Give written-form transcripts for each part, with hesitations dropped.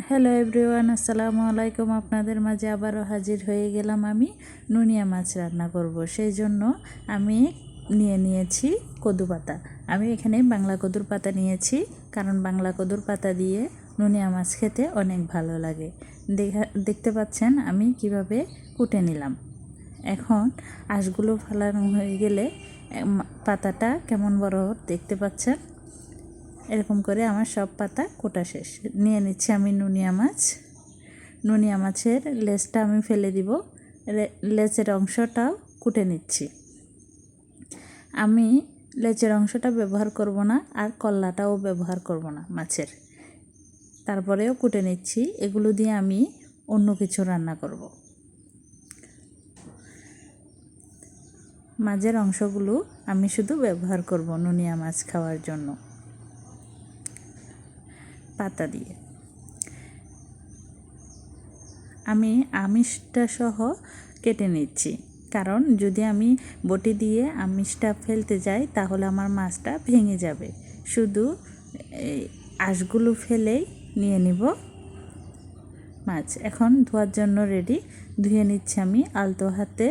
Hello everyone, আসসালামু আলাইকুম। আপনাদের মাঝে আবারও হাজির হয়ে গেলাম। আমি নুনিয়া মাছ রান্না করব, সেই জন্য আমি নিয়েছি কদু পাতা। আমি এখানে বাংলা কদুর পাতা নিয়েছি, কারণ বাংলা কদুর পাতা দিয়ে নুনিয়া মাছ খেতে অনেক ভালো লাগে। দেখতে পাচ্ছেন আমি কিভাবে কুটে নিলাম। এখন আঁশগুলো ফালানো হয়ে গেলে পাতাটা কেমন বড় দেখতে পাচ্ছেন। এরকম করে আমার সব পাতা কোটা শেষ। নিয়ে নিচ্ছি আমি নুনিয়া মাছের লেজটা আমি ফেলে দিব, লেজের অংশটাও কুটে নিচ্ছি। আমি লেজের অংশটা ব্যবহার করব না, আর কল্লাটাও ব্যবহার করব না মাছের। তারপরেও কুটে নিচ্ছি। এগুলো দিয়ে আমি অন্য কিছু রান্না করব। মাছের অংশগুলো আমি শুধু ব্যবহার করব নুনিয়া মাছ খাওয়ার জন্য পাতা দিয়ে। আমি আমিষটা সহ কেটে নিচ্ছি, কারণ যদি আমি বটি দিয়ে আমিষটা ফেলতে যাই তাহলে আমার মাছটা ভেঙে যাবে। শুধু আঁশগুলো ফেলেই নিয়ে নিব মাছ। এখন ধোয়ার জন্য রেডি। ধুয়ে নিচ্ছি আমি আলতো হাতে।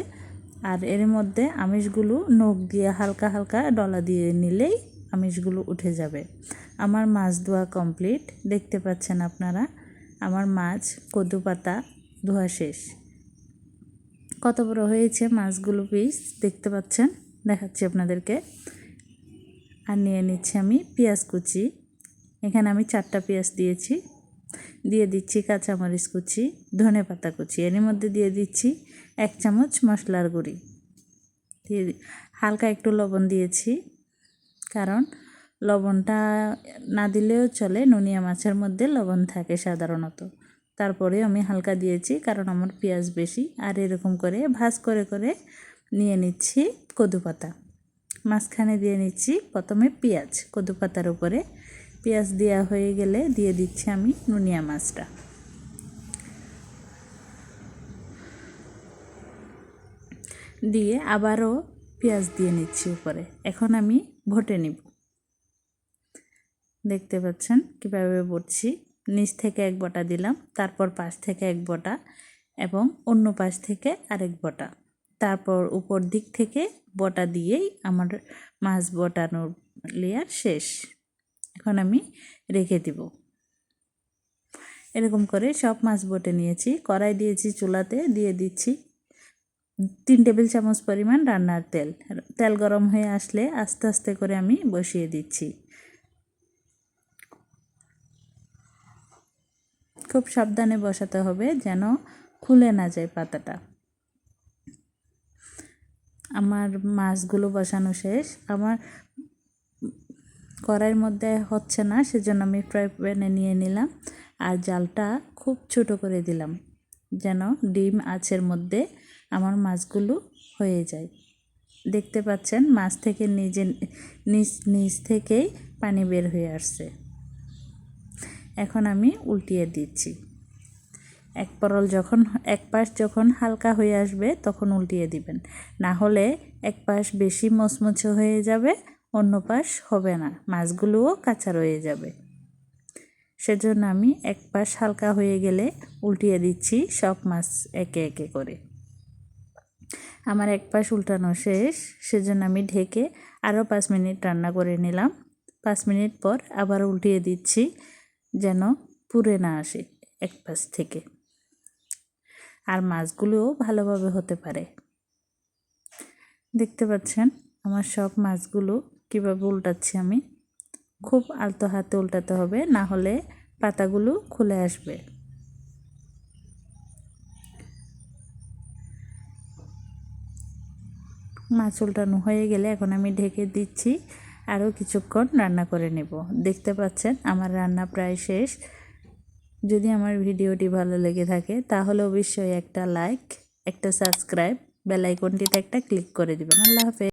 আর এর মধ্যে আমিষগুলো নখ দিয়ে হালকা হালকা ডলা দিয়ে নিলেই আমিষগুলো উঠে যাবে। আমার মাছ ধোয়া কমপ্লিট। দেখতে পাচ্ছেন আপনারা আমার মাছ কদু পাতা ধোয়া শেষ। কত বড় হয়েছে মাছগুলো পিস দেখতে পাচ্ছেন, দেখাচ্ছি আপনাদেরকে। আর নিয়ে নিচ্ছি আমি পেঁয়াজ কুচি। এখানে আমি 4টা পেঁয়াজ দিয়েছি। দিয়ে দিচ্ছি কাঁচামরিচ কুচি, ধনে পাতা কুচি। এর মধ্যে দিয়ে দিচ্ছি 1 চামচ মশলার গুঁড়ি। দিয়ে হালকা একটু লবণ দিয়েছি, কারণ লবণটা না দিলেও চলে, নুনিয়া মাছের মধ্যে লবণ থাকে সাধারণত। তারপরে আমি হালকা দিয়েছি, কারণ আমার পেঁয়াজ বেশি। আর এরকম করে ভাজ করে করে নিয়ে নিচ্ছি কদু পাতা। মাঝখানে দিয়ে নিচ্ছি প্রথমে পেঁয়াজ, কদু পাতার উপরে পেঁয়াজ দেওয়া হয়ে গেলে দিয়ে দিচ্ছি আমি নুনিয়া মাছটা। দিয়ে আবারও পেঁয়াজ দিয়ে নিচ্ছি উপরে। এখন আমি ভটে নিব। দেখতে পাচ্ছেন কীভাবে বটছি। নিচ থেকে 1 বটা দিলাম, তারপর পাশ থেকে 1 বটা, এবং অন্য পাশ থেকে আরেক বটা, তারপর উপর দিক থেকে বটা দিয়েই আমার মাছ বটানোর লেয়ার শেষ। এখন আমি রেখে দিব। এরকম করে সব মাছ বটে নিয়েছি। কড়াই দিয়েছি চুলাতে, দিয়ে দিচ্ছি 3 টেবিল চামচ পরিমাণ রান্নার তেল। তেল গরম হয়ে আসলে আস্তে আস্তে করে আমি বসিয়ে দিচ্ছি। খুব সাবধানে বসাতে হবে যেন খুলে না যায় পাতাটা। আমার মাছগুলো বসানো শেষ। আমার কড়াইয়ের মধ্যে হচ্ছে না, সেজন্য আমি ফ্রাই প্যানে নিয়ে নিলাম। আর জালটা খুব ছোট করে দিলাম, যেন ডিম আঁচের মধ্যে আমার মাছগুলো হয়ে যায়। দেখতে পাচ্ছেন মাছ থেকে নিচ থেকেই পানি বের হয়ে আসছে। এখন আমি উল্টিয়ে দিচ্ছি। এক পাশ যখন হালকা হয়ে আসবে তখন উল্টিয়ে দিবেন, না হলে এক পাশ বেশি মচমচে হয়ে যাবে, অন্য পাশ হবে না, মাছগুলোও কাঁচা রয়ে যাবে। সেজন্য আমি এক পাশ হালকা হয়ে গেলে উল্টিয়ে দিচ্ছি সব মাছ একে একে করে। আমার এক পাশ উল্টানো শেষ, সেজন্য আমি ঢেকে আরও 5 মিনিট রান্না করে নিলাম। 5 মিনিট পর আবার উল্টিয়ে দিচ্ছি, যেন পুড়ে না আসে এক পাশ থেকে, আর মাছগুলোও ভালোভাবে হতে পারে। দেখতে পাচ্ছেন আমার সব মাছগুলো কীভাবে উল্টাচ্ছি আমি। খুব আলতো হাতে উল্টাতে হবে, না হলে পাতাগুলো খুলে আসবে। মাছ উল্টানো হয়ে গেলে এখন আমি ঢেকে দিচ্ছি, আরও কিছুক্ষণ রান্না করে নেব। দেখতে পাচ্ছেন আমার রান্না প্রায় শেষ। যদি আমার ভিডিওটি ভালো লেগে থাকে তাহলে অবশ্যই একটা লাইক, একটা সাবস্ক্রাইব, বেল আইকনটিতে একটা ক্লিক করে দিবেন। আল্লাহ হাফেজ।